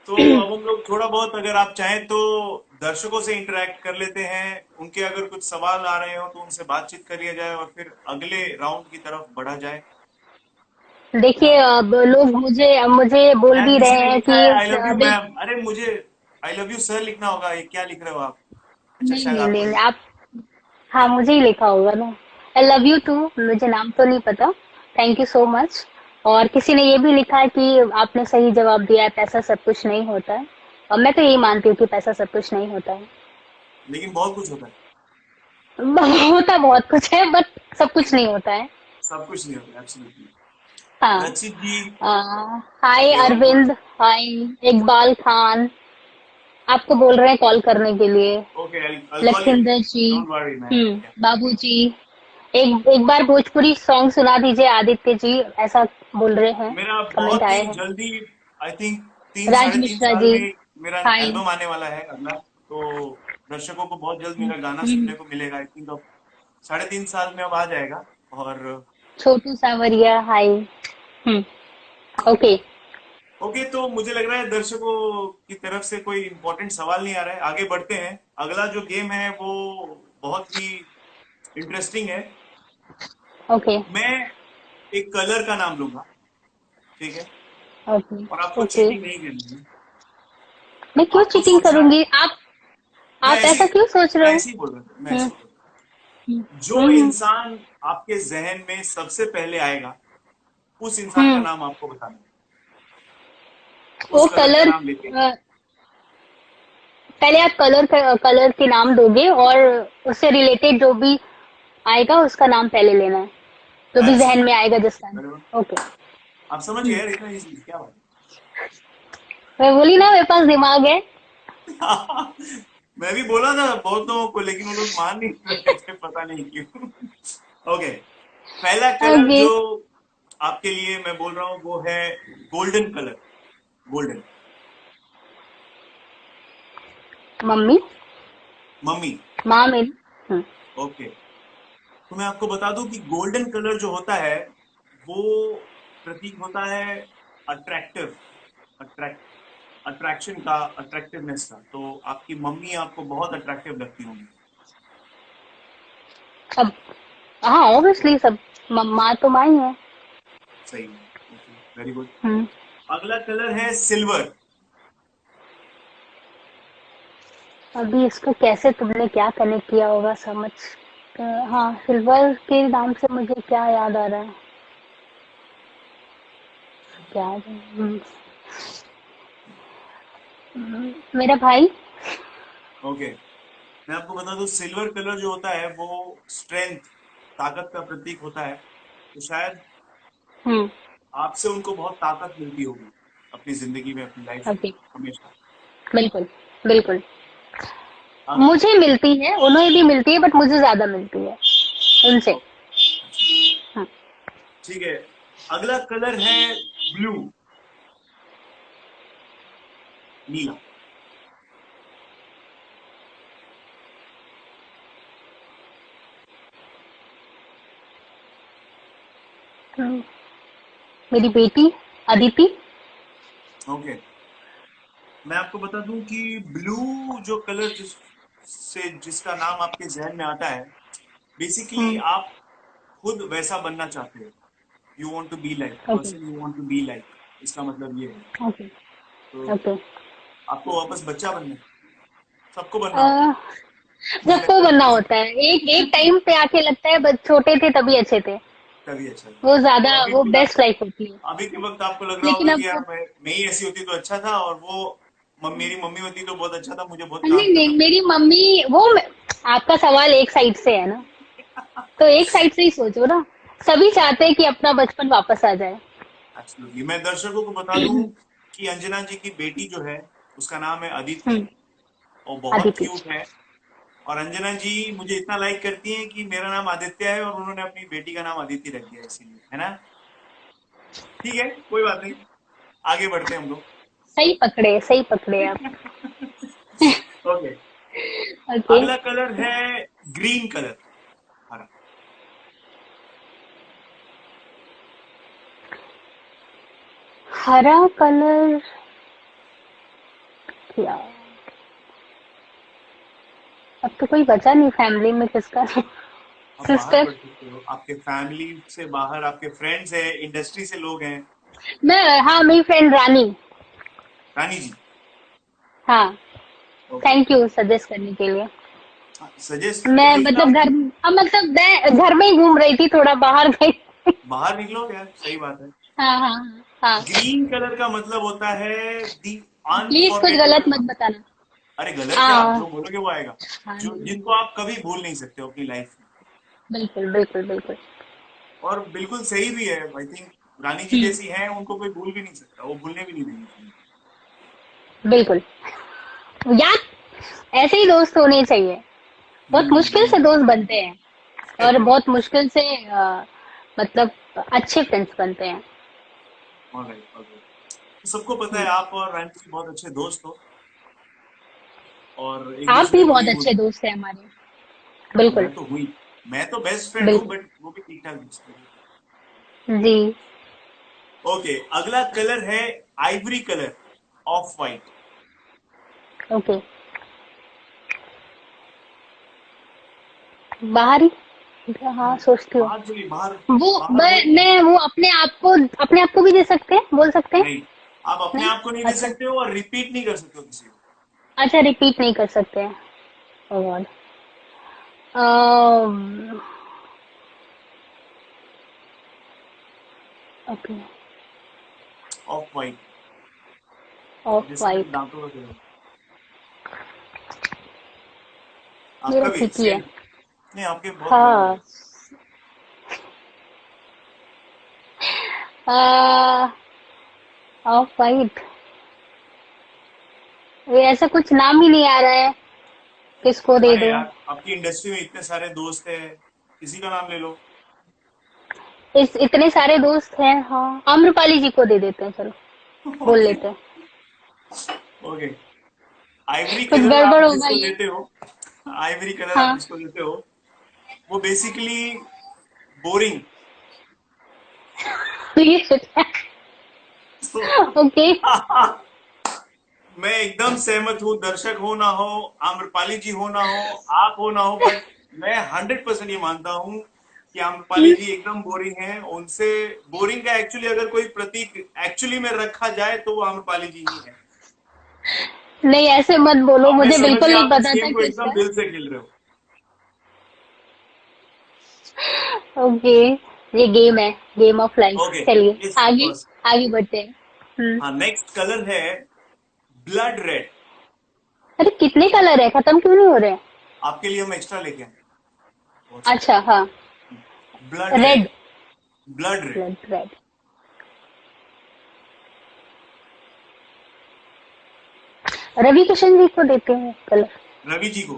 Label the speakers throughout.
Speaker 1: तो अब हम लोग थोड़ा बहुत, अगर आप चाहें तो दर्शकों से इंटरेक्ट कर लेते हैं। उनके अगर कुछ सवाल आ रहे हो तो उनसे बातचीत कर लिया जाए और फिर अगले राउंड की तरफ बढ़ा जाए। है
Speaker 2: देखिए,
Speaker 1: ना?
Speaker 2: अब लोग मुझे मुझे बोल
Speaker 1: यार
Speaker 2: भी
Speaker 1: किसी
Speaker 2: रहे
Speaker 1: ने
Speaker 2: हैं
Speaker 1: लिखा है
Speaker 2: कि
Speaker 1: आई लव यू
Speaker 2: देख।
Speaker 1: मैम, अरे मुझे आई लव यू सर लिखना होगा, ये क्या लिख रहे हो आप? अच्छा,
Speaker 2: नहीं
Speaker 1: शायद
Speaker 2: नहीं
Speaker 1: आपको
Speaker 2: नहीं,
Speaker 1: लिख।
Speaker 2: आप। हाँ, मुझे ही लिखा होगा ना। I love you too. मुझे नाम तो नहीं पता। Thank you so much. और किसी ने ये भी लिखा है कि आपने सही जवाब दिया है, पैसा सब कुछ नहीं होता है। और मैं तो यही मानती हूँ कि पैसा सब कुछ नहीं होता है।
Speaker 1: लेकिन बहुत कुछ होता है।
Speaker 2: होता बहुत कुछ है, बट सब कुछ नहीं होता है।
Speaker 1: सब कुछ नहीं होता, एब्सोल्युटली।
Speaker 2: हाँ।
Speaker 1: रचित जी
Speaker 2: हाय
Speaker 1: एवं
Speaker 2: अरविंद। हाय इकबाल खान। आपको बोल रहे हैं कॉल करने के लिए।
Speaker 1: Okay, I call you,
Speaker 2: Lakhinder ji.
Speaker 1: Don't worry man.
Speaker 2: बाबूजी। एक एक बार भोजपुरी सॉन्ग सुना दीजिए आदित्य जी, ऐसा बोल रहे हैं।
Speaker 1: मेरा
Speaker 2: कमेंट
Speaker 1: बहुत
Speaker 2: आए
Speaker 1: ही
Speaker 2: हैं।
Speaker 1: जल्दी, आई थिंक तीन
Speaker 2: राज
Speaker 1: साढ़े तीन
Speaker 2: मिश्रा
Speaker 1: साल
Speaker 2: जी।
Speaker 1: में मेरा
Speaker 2: हाय।
Speaker 1: एल्बम आने वाला है अगला। तो दर्शकों को बहुत जल्द मेरा गाना
Speaker 2: हम्म,
Speaker 1: सुनने को मिलेगा, आई थिंक अब 3.5 साल में अब आ जाएगा। और
Speaker 2: छोटू सावरिया। हाय। ओके।
Speaker 1: ओके, तो मुझे लग रहा है दर्शकों की तरफ से कोई इंपॉर्टेंट सवाल नहीं आ रहा है, आगे बढ़ते हैं। अगला जो गेम है वो बहुत ही इंटरेस्टिंग है।
Speaker 2: ओके।
Speaker 1: मैं एक कलर का नाम लूंगा, ठीक है?
Speaker 2: ओके।
Speaker 1: और आपको
Speaker 2: ओके।
Speaker 1: चीटिंग नहीं करनी है।
Speaker 2: मैं क्यों
Speaker 1: आपको
Speaker 2: चीटिंग
Speaker 1: सोचना है।
Speaker 2: करूंगी?
Speaker 1: मैं
Speaker 2: आप
Speaker 1: ऐसे
Speaker 2: ऐसा क्यों सोच रहे
Speaker 1: मैं
Speaker 2: हो?
Speaker 1: ऐसे ही बोल रहा था, मैं
Speaker 2: हम्म।
Speaker 1: ऐसे ही बोल रहा
Speaker 2: हम्म।
Speaker 1: था। जो
Speaker 2: हम्म।
Speaker 1: इंसान आपके जहन में सबसे पहले आएगा, उस इंसान का
Speaker 2: हम्म।
Speaker 1: नाम आपको बताना है। उस
Speaker 2: वो
Speaker 1: कलर का
Speaker 2: कलर।
Speaker 1: नाम लेके।
Speaker 2: पहले आप कलर के नाम दोगे और उससे रिलेटेड जो भी आएगा उसका नाम पहले लेना है। जो भी जहन में
Speaker 1: एब्सोल्युटली,
Speaker 2: आएगा जिसका।
Speaker 1: बराबर।
Speaker 2: ओके।
Speaker 1: आप समझ गए यार, इतना इजी क्या बात
Speaker 2: मैं बोली ना, मेरे पास दिमाग है।
Speaker 1: है। मैं भी बोला था बहुत लोगों को, लेकिन वो लोग मान नहीं रहे थे, पता नहीं क्यों। ओके, पहला कलर
Speaker 2: ओके।
Speaker 1: जो आपके लिए मैं बोल रहा हूँ वो है golden colour. Golden.
Speaker 2: Mummy.
Speaker 1: Mummy.
Speaker 2: माँ मेरी। हम्म।
Speaker 1: ओके, तो मैं आपको बता दूं कि गोल्डन कलर जो होता है वो प्रतीक होता है अट्रैक्टिव, अट्रैक्ट अट्रैक्शन का, अट्रैक्टिवनेस का। तो आपकी मम्मी आपको बहुत अट्रैक्टिव लगती होंगी।
Speaker 2: अब। हाँ, ऑब्वियसली सब। माँ तो माँ ही है।
Speaker 1: सही है। Okay, very good.
Speaker 2: हम्म।
Speaker 1: अगला कलर है सिल्वर।
Speaker 2: अभी इसको कैसे तुमने क्या कनेक्ट किया होगा समझ। हाँ, सिल्वर के नाम से मुझे क्या याद आ रहा है? क्या? मेरा भाई।
Speaker 1: ओके, मैं आपको बता दूं सिल्वर कलर जो होता है वो स्ट्रेंथ, ताकत का प्रतीक होता है। तो शायद
Speaker 2: हम्म।
Speaker 1: आपसे उनको बहुत ताकत मिलती होगी अपनी जिंदगी में, अपनी लाइफ में,
Speaker 2: अभी।
Speaker 1: हमेशा।
Speaker 2: बिल्कुल। बिल्कुल।
Speaker 1: हाँ।
Speaker 2: मुझे मिलती है, उन्हें भी मिलती है, बट मुझे ज्यादा मिलती है उनसे।
Speaker 1: ओके, अच्छा,
Speaker 2: हाँ।
Speaker 1: ठीक है। अगला कलर है ब्लू, नीला।
Speaker 2: हम्म, मेरी बेटी अदिति।
Speaker 1: ओके, मैं आपको बता दूं कि ब्लू जो कलर जिसका नाम आपके जहन में आता है, बेसिकली
Speaker 2: हम्म।
Speaker 1: आप खुद वैसा बनना चाहते हो। You want to be like
Speaker 2: okay.
Speaker 1: Person, you want to be like, इसका मतलब ये है।
Speaker 2: ओके।
Speaker 1: तो
Speaker 2: ओके।
Speaker 1: आपको वापस बच्चा बनना है, सबको बनना होता
Speaker 2: अ,
Speaker 1: है, मुझे
Speaker 2: सबको
Speaker 1: लगता
Speaker 2: बनना
Speaker 1: है।
Speaker 2: होता है। एक एक टाइम पे आके लगता है बस छोटे थे तभी अच्छे थे।
Speaker 1: तभी अच्छा है।
Speaker 2: वो ज्यादा
Speaker 1: और अभी
Speaker 2: वो
Speaker 1: फिलहाल,
Speaker 2: बेस्ट लाइफ होती है।
Speaker 1: अभी के वक्त आपको लग रहा
Speaker 2: लेकिन
Speaker 1: होगा कि यार
Speaker 2: अब।
Speaker 1: मैं ही ऐसी होती तो अच्छा था, और वो मेरी मम्मी होती तो बहुत अच्छा था, मुझे बहुत काम
Speaker 2: नहीं
Speaker 1: करना
Speaker 2: नहीं, मेरी मम्मी वो आपका सवाल एक साइड से है ना। तो एक साइड से ही सोचो ना। सभी चाहते हैं कि अपना बचपन वापस आ जाए।
Speaker 1: एब्सोल्युटली। मैं दर्शकों को बता दूं कि अंजना जी की बेटी जो है उसका नाम है अदिति,
Speaker 2: हम्म।
Speaker 1: और बहुत
Speaker 2: अदिति।
Speaker 1: क्यूट है। और अंजना जी मुझे इतना लाइक करती हैं कि मेरा नाम आदित्य है और उन्होंने अपनी बेटी का नाम अदिति रख दिया, इसीलिए, है ना? ठीक है, कोई बात नहीं, आगे बढ़ते हैं हम लोग।
Speaker 2: सही पकड़े, सही पकड़े आप।
Speaker 1: Okay,
Speaker 2: okay.
Speaker 1: अगला कलर है ग्रीन कलर, हरा।
Speaker 2: हरा कलर। यार, अब तो कोई बचा नहीं फैमिली में किसका।
Speaker 1: आप बाहर
Speaker 2: सिस्टर।
Speaker 1: बढ़ सकते हो, आपके फैमिली से बाहर आपके फ्रेंड्स हैं, इंडस्ट्री से लोग हैं।
Speaker 2: मैं, हाँ, मेरी फ्रेंड रानी।
Speaker 1: रानी जी।
Speaker 2: हाँ।
Speaker 1: ओके।
Speaker 2: थैंक यू सजेस्ट करने के लिए।
Speaker 1: सजेस्ट
Speaker 2: मैं
Speaker 1: लेकिन
Speaker 2: मतलब
Speaker 1: आप
Speaker 2: घर, हाँ मतलब मैं घर में ही घूम रही थी, थोड़ा बाहर गई।
Speaker 1: बाहर निकलो यार, सही बात है।
Speaker 2: हाँ हाँ हाँ।
Speaker 1: ग्रीन कलर का मतलब होता है दी
Speaker 2: प्लीज कुछ गलत
Speaker 1: अनफॉरगेटेबल।
Speaker 2: मत बताना।
Speaker 1: अरे गलत क्या, आप
Speaker 2: हाँ
Speaker 1: जो बोलोगे वो आएगा।
Speaker 2: हाँ,
Speaker 1: जो
Speaker 2: नहीं,
Speaker 1: जिनको आप कभी भूल नहीं सकते हो अपनी लाइफ में।
Speaker 2: बिल्कुल बिल्कुल बिल्कुल।
Speaker 1: और बिल्कुल सही भी है, आई थिंक रानी जी
Speaker 2: हम्म,
Speaker 1: जैसी हैं, उनको कोई भूल भी नहीं सकता, वो भूलने भी नहीं देंगी।
Speaker 2: बिल्कुल। यार, ऐसे ही दोस्त होने चाहिए। बहुत मुश्किल से
Speaker 1: हम्म।
Speaker 2: दोस्त बनते हैं, और बहुत मुश्किल से मतलब अच्छे फ्रेंड्स बनते हैं।
Speaker 1: Alright alright. तो सबको पता है
Speaker 2: हम्म।
Speaker 1: आप और रानी जी बहुत अच्छे दोस्त हो, और एक
Speaker 2: आप
Speaker 1: दूसरे
Speaker 2: भी
Speaker 1: को
Speaker 2: बहुत
Speaker 1: नहीं
Speaker 2: अच्छे
Speaker 1: भूलते।
Speaker 2: दोस्त हैं हमारे।
Speaker 1: हाँ,
Speaker 2: बिल्कुल
Speaker 1: मैं तो हुई। मैं तो बेस्ट फ्रेंड हूँ,
Speaker 2: बिल्कुल।
Speaker 1: बट वो भी ठीक ठाक दोस्त है।
Speaker 2: जी।
Speaker 1: ओके, अगला कलर है Ivory colour, of white.
Speaker 2: Okay. बाहर ही, हाँ सोचती हूँ।
Speaker 1: बाहर चलिए, बाहर।
Speaker 2: वो
Speaker 1: बाहर वो
Speaker 2: मैं वो अपने आप को भी दे सकते हैं, बोल सकते हैं।
Speaker 1: नहीं, आप अपने
Speaker 2: नहीं।
Speaker 1: आप को नहीं दे
Speaker 2: अच्छा।
Speaker 1: सकते हो और रिपीट नहीं कर सकते हो किसी को।
Speaker 2: अच्छा, रिपीट नहीं कर सकते हैं। Oh god. Okay.
Speaker 1: Off white.
Speaker 2: Off
Speaker 1: जैसे मेरे
Speaker 2: वाइट।
Speaker 1: दांतों का कलर।
Speaker 2: मेरा
Speaker 1: आपका भी
Speaker 2: ठीक ही है।
Speaker 1: सेम। नहीं, आपके बहुत कलर
Speaker 2: हाँ।
Speaker 1: है।
Speaker 2: Of white. ये ऐसा कुछ नाम ही नहीं आ रहा है, किसको दे
Speaker 1: अरे
Speaker 2: दूं।
Speaker 1: यार, आपकी इंडस्ट्री में इतने सारे दोस्त हैं, किसी का नाम ले लो।
Speaker 2: इस इतने सारे दोस्त हैं, हाँ, आम्रपाली जी को दे देते हैं, चलो बोल
Speaker 1: ओके।
Speaker 2: लेते हैं।
Speaker 1: ओके। आइवरी
Speaker 2: कुछ
Speaker 1: कलर आप
Speaker 2: गड़बड़ होगा
Speaker 1: जिसको
Speaker 2: ये।
Speaker 1: देते हो, आइवरी कलर आप
Speaker 2: हाँ।
Speaker 1: जिसको देते हो, वो बेसिकली बोरिंग।
Speaker 2: ये ओके।
Speaker 1: मैं एकदम सहमत हूँ, दर्शक हो ना हो, आम्रपाली जी हो ना हो, आप हो ना हो, बट मैं 100% ये मानता हूँ कि आम्रपाली जी एकदम बोरिंग है। उनसे बोरिंग का एक्चुअली अगर कोई प्रतीक एक्चुअली में रखा जाए तो वो आम्रपाली जी ही है।
Speaker 2: नहीं, ऐसे मत बोलो,
Speaker 1: अब मैं
Speaker 2: मुझे
Speaker 1: समझ
Speaker 2: बिल्कुल
Speaker 1: गया
Speaker 2: नहीं
Speaker 1: आप इस
Speaker 2: पता था
Speaker 1: गेम को एकदम
Speaker 2: किसका।
Speaker 1: दिल से खेल रहे हो।
Speaker 2: ओके, ये गेम है, गेम ऑफ लाइफ।
Speaker 1: ओके।
Speaker 2: चलिए
Speaker 1: यस ऑफ
Speaker 2: आगे,
Speaker 1: कोर्स।
Speaker 2: आगे बढ़ते हैं।
Speaker 1: हाँ, नेक्स्ट कलर है ब्लड रेड।
Speaker 2: अरे कितने कलर है, खत्म क्यों नहीं हो रहे हैं?
Speaker 1: आपके लिए हम एक्स्ट्रा लेके आए, बहुत सारे।
Speaker 2: अच्छा, हाँ।
Speaker 1: Blood red.
Speaker 2: Red.
Speaker 1: Blood red.
Speaker 2: Blood red. Ravi Kishan ji को देते हैं कलर।
Speaker 1: रवि जी को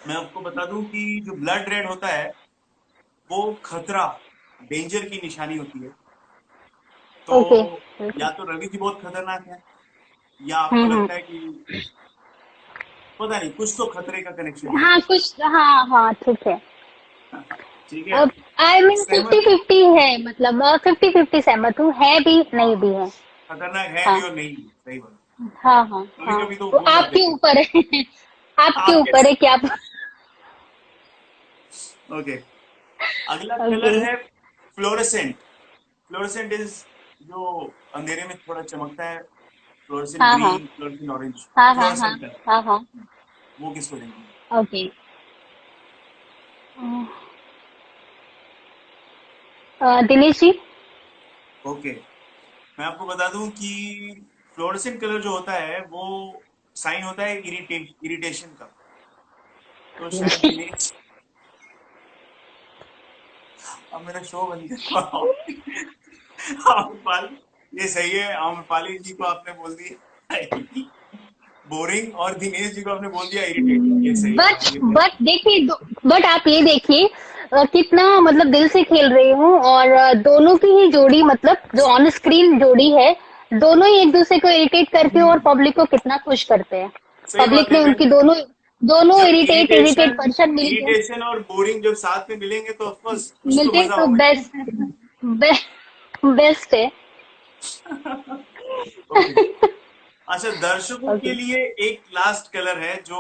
Speaker 1: मैं आपको बता दूं कि जो ब्लड रेड होता है वो खतरा, डेंजर की निशानी होती है। तो
Speaker 2: ओके।
Speaker 1: या तो रवि जी बहुत खतरनाक है, या आपको
Speaker 2: हम्म।
Speaker 1: लगता है कि पता नहीं, कुछ तो खतरे का कनेक्शन है।
Speaker 2: हाँ कुछ, हाँ हाँ ठीक है।
Speaker 1: ठीक है।
Speaker 2: अब आई मीन फिफ्टी
Speaker 1: सहमत।
Speaker 2: फिफ्टी है, मतलब 50-50 सहमत हूँ, है भी
Speaker 1: हाँ
Speaker 2: नहीं
Speaker 1: हाँ,
Speaker 2: भी है।
Speaker 1: खतरनाक है भी
Speaker 2: हाँ
Speaker 1: और नहीं भी, सही बात।
Speaker 2: हाँ हाँ
Speaker 1: कभी
Speaker 2: हाँ।
Speaker 1: कभी तो
Speaker 2: वो
Speaker 1: भूल जाते
Speaker 2: आपके
Speaker 1: हैं।
Speaker 2: ऊपर है। आपके
Speaker 1: आप
Speaker 2: ऊपर
Speaker 1: कैसे।
Speaker 2: है क्या।
Speaker 1: ओके। अगला
Speaker 2: ओके।
Speaker 1: कलर है फ्लोरेसेंट। फ्लोरेसेंट इज जो अंधेरे में थोड़ा चमकता है, फ्लोरेसेंट
Speaker 2: हाँ हाँ
Speaker 1: ग्रीन, फ्लोरेसेंट ऑरेंज।
Speaker 2: हाँ हाँ हाँ
Speaker 1: फ्लोरेसेंट कलर,
Speaker 2: हाँ हाँ।
Speaker 1: वो किसको देंगे।
Speaker 2: ओके। दिनेश जी।
Speaker 1: ओके। मैं आपको बता दूं कि फ्लोरेसेंट कलर जो होता है वो साइन होता है इरिटेशन का। तो शायद दिनेश। अब मेरा शो बन गया। आम्रपाली, ये सही है, आम्रपाली जी को आपने बोल दिया बोरिंग, और दिनेश जी को आपने बोल दिया इरिटेटिंग, ये सही है,
Speaker 2: बट
Speaker 1: हाँ ये
Speaker 2: बट
Speaker 1: बेस्ट।
Speaker 2: देखिए, बट आप ये देखिए, कितना मतलब दिल से खेल रही हूँ, और दोनों की ही जोड़ी, मतलब जो ऑन स्क्रीन जोड़ी है, दोनों ही एक दूसरे को इरिटेट करके और पब्लिक को कितना खुश करते हैं।
Speaker 1: सही बात
Speaker 2: पब्लिक
Speaker 1: है।
Speaker 2: ने
Speaker 1: वेन
Speaker 2: उनकी दोनों दोनों
Speaker 1: जब
Speaker 2: इरिटेट इरिटेट
Speaker 1: इरिटेशन
Speaker 2: पर्सन मिलके
Speaker 1: इरिटेशन और बोरिंग जब साथ में मिलेंगे तो ऑफकोर्स कुछ तो
Speaker 2: मिलते
Speaker 1: मजा
Speaker 2: तो
Speaker 1: होगा ही।
Speaker 2: बेस्ट, बेस्ट है।
Speaker 1: ओके। अच्छा, दर्शकों के
Speaker 2: ओके।
Speaker 1: लिए एक लास्ट कलर है जो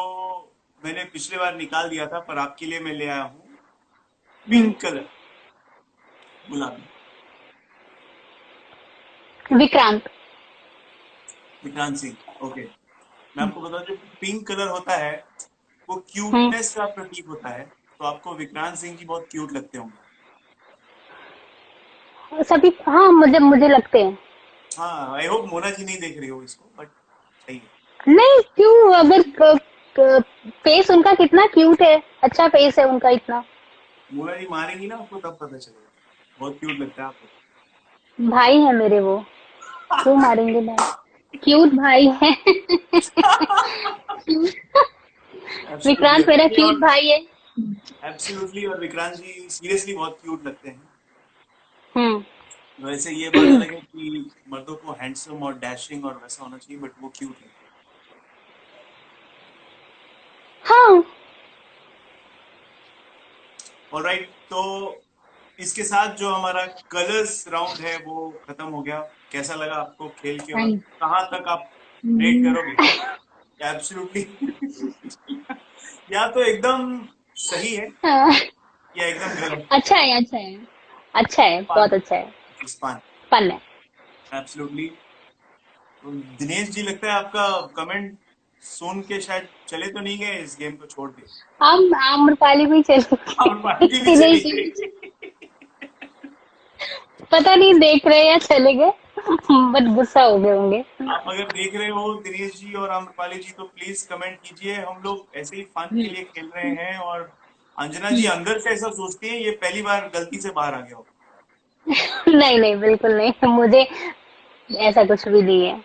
Speaker 1: मैंने पिछले बार निकाल दिया था, पर आपके लिए मैं ले आया हूँ।
Speaker 2: हम्म।
Speaker 1: पिंक कलर, गुलाबी।
Speaker 2: विक्रांत।
Speaker 1: विक्रांत सिंह, ओके। मैं आपको बता दूं, जो पिंक कलर होता है वो
Speaker 2: हम्म।
Speaker 1: क्यूटनेस का प्रतीक होता है, तो आपको विक्रांत सिंह जी बहुत क्यूट लगते होंगे।
Speaker 2: सभी, हाँ, मुझे मुझे लगते हैं।
Speaker 1: हाँ, आई होप मोना जी नहीं देख रही हो इसको, बट सही है।
Speaker 2: नहीं, क्यों? अगर फेस उनका कितना क्यूट है, अच्छा फेस है उनका इतना।
Speaker 1: मोना जी मारेंगी ना आपको तब पता चलेगा, बहुत क्यूट लगता है आपको।
Speaker 2: भाई है मेरे वो, क्यों मारेंगे नहीं? क्यूट भाई है।
Speaker 1: एब्सोल्युटली,
Speaker 2: विक्रांत मेरा क्यूट
Speaker 1: और
Speaker 2: भाई है।
Speaker 1: एब्सोल्युटली, और विक्रांत जी सीरियसली बहुत क्यूट लगते हैं।
Speaker 2: हम्म।
Speaker 1: वैसे ये बात अलग है कि मर्दों को हैंडसम और डैशिंग और वैसा होना चाहिए, बट वो क्यूट है।
Speaker 2: हाँ।
Speaker 1: ऑलराइट, तो इसके साथ जो हमारा कलर्स राउंड है वो खत्म हो गया। कैसा लगा आपको खेल के, और कहाँ तक आप रेट करोगे? एब्सोल्युटली। या तो एकदम सही है,
Speaker 2: हाँ।
Speaker 1: या एकदम गलत।
Speaker 2: अच्छा है, अच्छा है। अच्छा है,
Speaker 1: पान,
Speaker 2: बहुत अच्छा है।
Speaker 1: पान।
Speaker 2: फन है।
Speaker 1: एब्सोल्युटली। तो दिनेश जी, लगता है आपका कमेंट सुन के शायद चले तो नहीं गए इस गेम को छोड़ के?
Speaker 2: हम आम्रपाली भी चलेंगे।
Speaker 1: आप पार्टी भी
Speaker 2: दिनेश
Speaker 1: चली
Speaker 2: जी भी,
Speaker 1: गई।
Speaker 2: पता नहीं देख रहे या चले गए। बट गुस्सा हो गए होंगे।
Speaker 1: आप अगर देख रहे हो दिनेश जी और आम्रपाली जी, तो प्लीज कमेंट कीजिए। हम लोग ऐसे ही फन के लिए खेल रहे हैं, और अंजना जी अंदर से ऐसा सोचती है ये पहली बार गलती से बाहर आ गया हो।
Speaker 2: नहीं नहीं, बिल्कुल नहीं, मुझे ऐसा कुछ भी नहीं है।